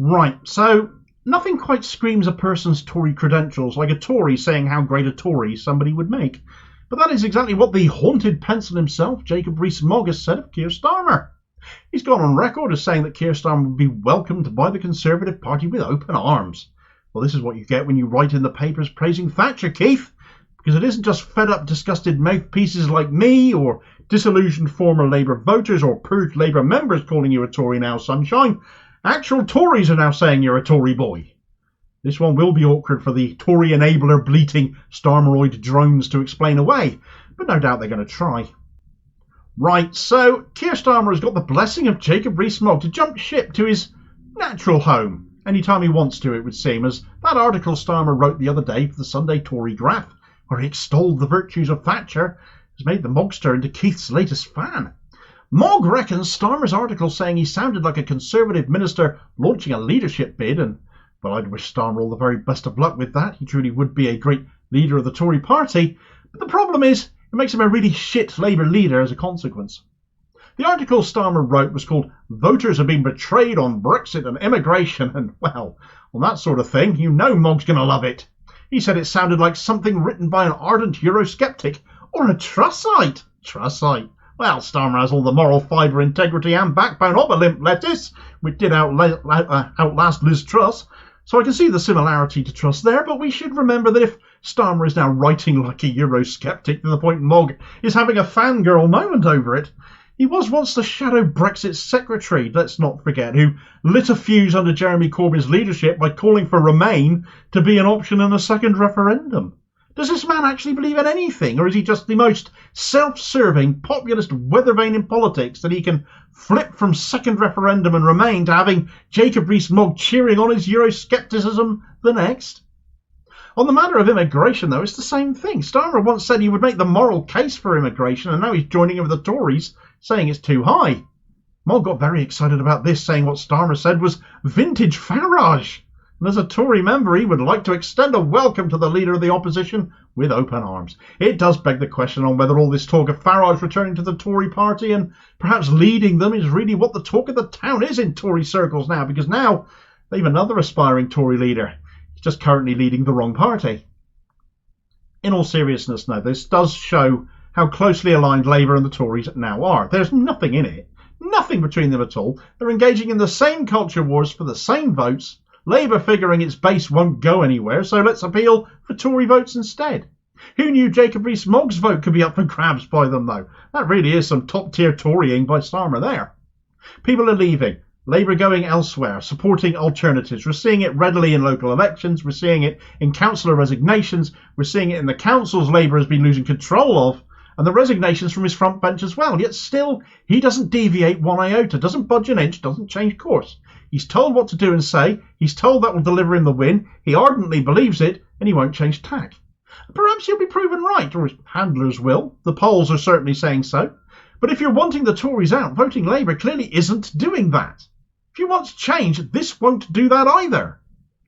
Right, so nothing quite screams a person's Tory credentials like a Tory saying how great a Tory somebody would make. But that is exactly what the haunted pencil himself, Jacob Rees Mogg, has said of Keir Starmer. He's gone on record as saying that Keir Starmer would be welcomed by the Conservative Party with open arms. Well, this is what you get when you write in the papers praising Thatcher Keith, because it isn't just fed-up, disgusted mouthpieces like me, or disillusioned former Labour voters, or purged Labour members calling you a Tory now, sunshine. Actual Tories are now saying you're a Tory boy. This one will be awkward for the Tory enabler bleating Starmeroid drones to explain away, but no doubt they're going to try. Right, so Keir Starmer has got the blessing of Jacob Rees Mogg to jump ship to his natural home anytime he wants to, it would seem, as that article Starmer wrote the other day for the Sunday Tory Graph, where he extolled the virtues of Thatcher, has made the Mogster into Keith's latest fan. Mogg reckons Starmer's article saying he sounded like a Conservative minister launching a leadership bid, and well, I'd wish Starmer all the very best of luck with that. He truly would be a great leader of the Tory party, but the problem is it makes him a really shit Labour leader as a consequence. The article Starmer wrote was called "Voters Have Been Betrayed on Brexit and Immigration," and well, on that sort of thing, you know Mogg's going to love it. He said it sounded like something written by an ardent Eurosceptic or a Trussite. Trussite. Well, Starmer has all the moral fibre, integrity and backbone of a limp lettuce, which did outlast Liz Truss, so I can see the similarity to Truss there, but we should remember that if Starmer is now writing like a Eurosceptic to the point Mogg is having a fangirl moment over it, he was once the shadow Brexit secretary, let's not forget, who lit a fuse under Jeremy Corbyn's leadership by calling for Remain to be an option in a second referendum. Does this man actually believe in anything, or is he just the most self-serving, populist weathervane in politics that he can flip from second referendum and Remain to having Jacob Rees Mogg cheering on his Euroscepticism the next? On the matter of immigration, though, it's the same thing. Starmer once said he would make the moral case for immigration, and now he's joining in with the Tories, saying it's too high. Mogg got very excited about this, saying what Starmer said was vintage Farage. And as a Tory member, he would like to extend a welcome to the leader of the opposition with open arms. It does beg the question on whether all this talk of Farage returning to the Tory party and perhaps leading them is really what the talk of the town is in Tory circles now, because now they have another aspiring Tory leader. He's just currently leading the wrong party. In all seriousness, now, this does show how closely aligned Labour and the Tories now are. There's nothing in it, nothing between them at all. They're engaging in the same culture wars for the same votes, Labour figuring its base won't go anywhere, so let's appeal for Tory votes instead. Who knew Jacob Rees Mogg's vote could be up for grabs by them, though? That really is some top-tier Torying by Starmer there. People are leaving. Labour going elsewhere, supporting alternatives. We're seeing it readily in local elections. We're seeing it in councillor resignations. We're seeing it in the councils Labour has been losing control of, and the resignations from his front bench as well. Yet still, he doesn't deviate one iota, doesn't budge an inch, doesn't change course. He's told what to do and say. He's told that will deliver him the win. He ardently believes it, and he won't change tack. Perhaps he'll be proven right, or his handlers will. The polls are certainly saying so. But if you're wanting the Tories out, voting Labour clearly isn't doing that. If you want change, this won't do that either.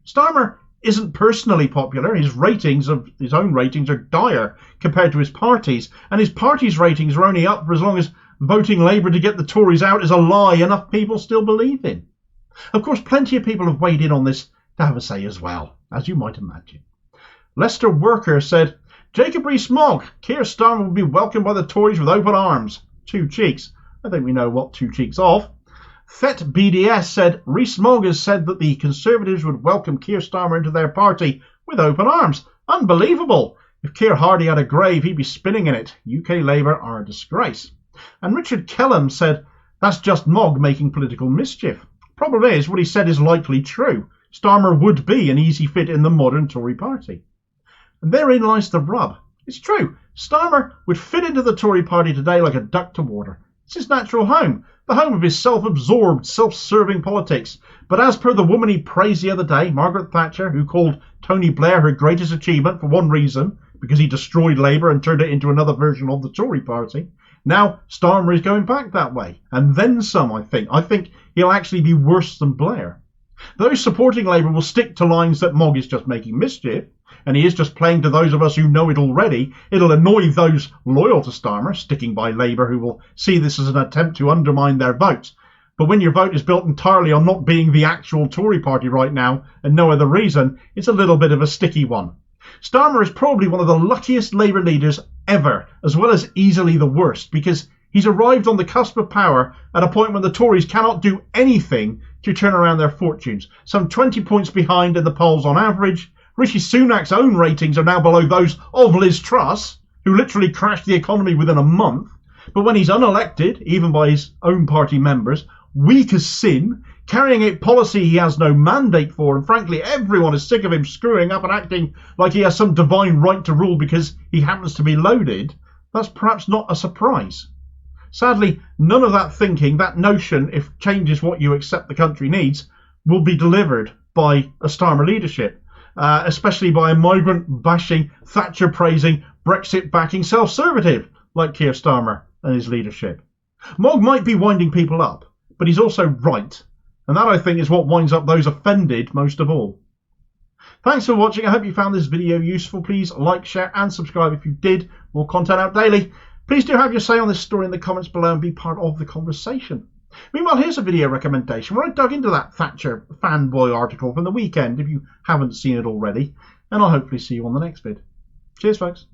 Starmer isn't personally popular. His own ratings are dire compared to his party's, and his party's ratings are only up for as long as voting Labour to get the Tories out is a lie enough people still believe in. Of course, plenty of people have weighed in on this to have a say as well, as you might imagine. Leicester Worker said, Jacob Rees Mogg, Keir Starmer will be welcomed by the Tories with open arms. Two cheeks. I think we know what two cheeks of. Thet BDS said, Rees Mogg has said that the Conservatives would welcome Keir Starmer into their party with open arms. Unbelievable. If Keir Hardie had a grave, he'd be spinning in it. UK Labour are a disgrace. And Richard Kellam said, that's just Mogg making political mischief. Problem is, what he said is likely true. Starmer would be an easy fit in the modern Tory party. And therein lies the rub. It's true. Starmer would fit into the Tory party today like a duck to water. It's his natural home, the home of his self-absorbed, self-serving politics. But as per the woman he praised the other day, Margaret Thatcher, who called Tony Blair her greatest achievement for one reason, because he destroyed Labour and turned it into another version of the Tory party, now Starmer is going back that way. And then some, I think. I think he'll actually be worse than Blair. Those supporting Labour will stick to lines that Mogg is just making mischief, and he is just playing to those of us who know it already. It'll annoy those loyal to Starmer, sticking by Labour, who will see this as an attempt to undermine their votes. But when your vote is built entirely on not being the actual Tory party right now and no other reason, it's a little bit of a sticky one. Starmer is probably one of the luckiest Labour leaders ever, as well as easily the worst, because he's arrived on the cusp of power at a point when the Tories cannot do anything to turn around their fortunes. Some 20 points behind in the polls on average. Rishi Sunak's own ratings are now below those of Liz Truss, who literally crashed the economy within a month. But when he's unelected, even by his own party members, weak as sin, carrying out policy he has no mandate for, and frankly everyone is sick of him screwing up and acting like he has some divine right to rule because he happens to be loaded, that's perhaps not a surprise. Sadly, none of that thinking, that notion, if change is what you accept the country needs, will be delivered by a Starmer leadership, especially by a migrant-bashing, Thatcher-praising, Brexit-backing self-servitive like Keir Starmer and his leadership. Mogg might be winding people up, but he's also right, and that, I think, is what winds up those offended most of all. Thanks for watching. I hope you found this video useful. Please like, share and subscribe if you did. More content out daily. Please do have your say on this story in the comments below and be part of the conversation. Meanwhile, here's a video recommendation where I dug into that Thatcher fanboy article from the weekend if you haven't seen it already, and I'll hopefully see you on the next vid. Cheers, folks.